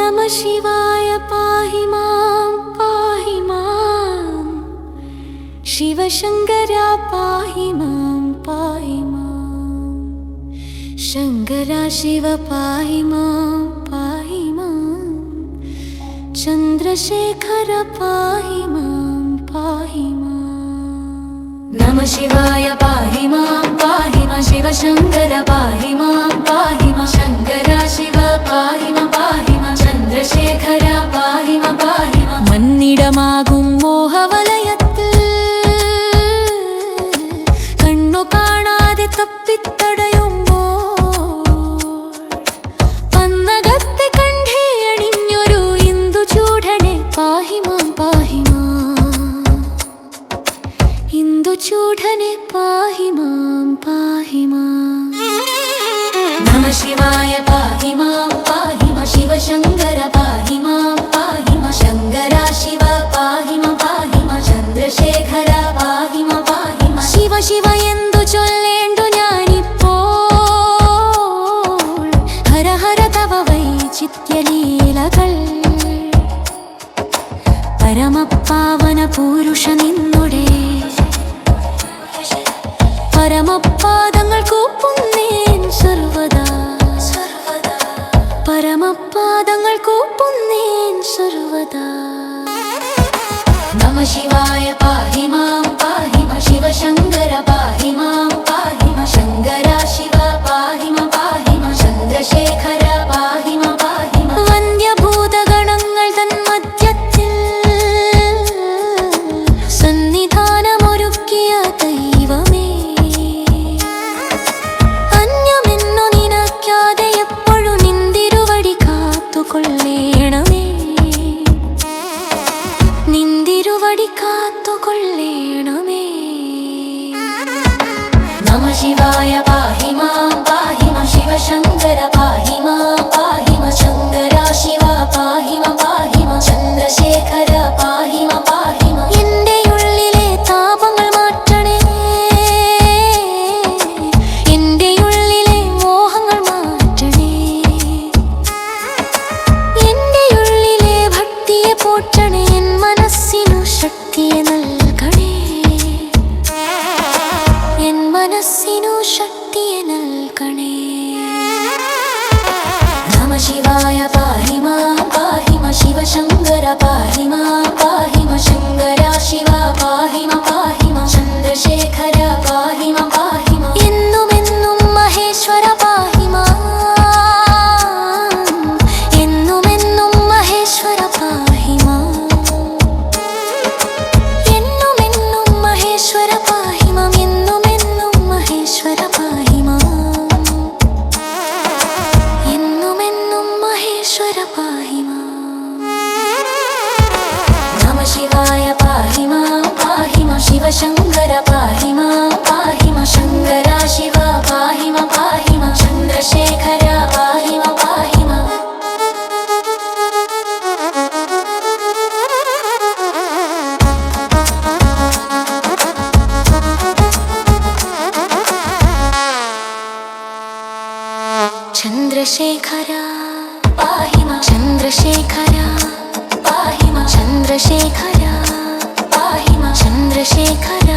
नमः शिवाय पाहि मां शिवशङ्करा पाहि मां शङ्करा शिव पाहि मां चन्द्रशेखर पाहि मां नमः शिवाय पाहि मां शिवशङ्कर पाहि मां शङ्करा शिव पाहि मां चन्द्रशेखर पाहि मां मन्निडमागुं मोहवलयत्तिल कण्णु काणादे तप्पित्तडयुम्बोळ पन्नगत्ते कण्ठे अणिഞ്ഞൊരു ഇന്ദുചൂഡനെ പാഹി മാം ഇന്ദുചൂഡനെ പാഹി മാം നമഃ ശിവായ പാഹി മാം ശിവശങ്കര പാഹി മാം ശങ്കരാ ശിവ പാഹി മാം ചന്ദ്രശേഖര പാഹി മാം ശിവ ശിവ എന്തു ചൊല്ലേണ്ടു ഞാനിപ്പോൾ ഹര ഹര തവ വൈചിത്യലീലകൾ പരമപാവന പുരുഷ നിന്നുടെ പരമപാദങ്ങൾ കൂപ്പുന്നേൻ സർവദാ പരമപാദങ്ങൾ കൂപ്പുന്നേൻ സർവദാ നമഃ ശിവായ പാഹി മാം ശിവശങ്കര പാഹി മാം ശങ്കരാ ശിവ പാഹി മാം ചന്ദ്രശേഖര പാഹി മാം വന്ധ്യഭൂതഗണങ്ങൾ തൻ മധ്യത്തിൽ സന്നിധാനമൊരുക്കിയ ദൈവമേ അന്യമെന്നു നിനക്കാതെ എപ്പോഴും നിന്തിരുവടി കാത്തുകൊള്ളേണമേ നിന്തിരുവടി കാത്തുകൊള്ളേണമേ നമഃ ശിവായ പാഹി മാം ശിവശങ്കര പാഹി മാം ശങ്കരാ ശിവ പാഹി മാം ചന്ദ്രശേഖര പാഹി മാം എന്റെ ഉള്ളിലെ താപങ്ങൾ മാറ്റണേ എന്റെ ഉള്ളിലെ മോഹങ്ങൾ മാറ്റണേ എന്റെ ഉള്ളിലെ ഭക്തിയെ പോറ്റണേ എൻ മനസ്സിനു ശക്തിയെ നൽകണേ എൻ മനസ്സിനു ശക്തിയെ നൽകണേ നമഃ ശിവായ പാഹി മാം ശിവശങ്കര പാഹി മാം ശങ്കരാ ശിവ പാഹി മാം ചന്ദ്രശേഖര പാഹി മാം എന്നുമെന്നും മഹേശ്വര പാഹി മാം എന്നുമെന്നും മഹേശ്വര പാഹി മാം എന്നുമെന്നും മഹേശ്വര പാഹി മാം എന്നുമെന്നും മഹേശ്വര പാഹി മാം എന്നുമെന്നും മഹേശ്വര പാഹി മാം നമഃ ശിവായ പാഹി മാം ശിവശങ്കര പാഹി മാം ശങ്കരാ ശിവ പാഹി മാം ചന്ദ്രശേഖര പാഹി മാം ചന്ദ്രശേഖര പാഹി മാം ചന്ദ്രശേഖര പാഹി മാം ചന്ദ്രശേഖര പാഹി മാം ചന്ദ്രശേഖര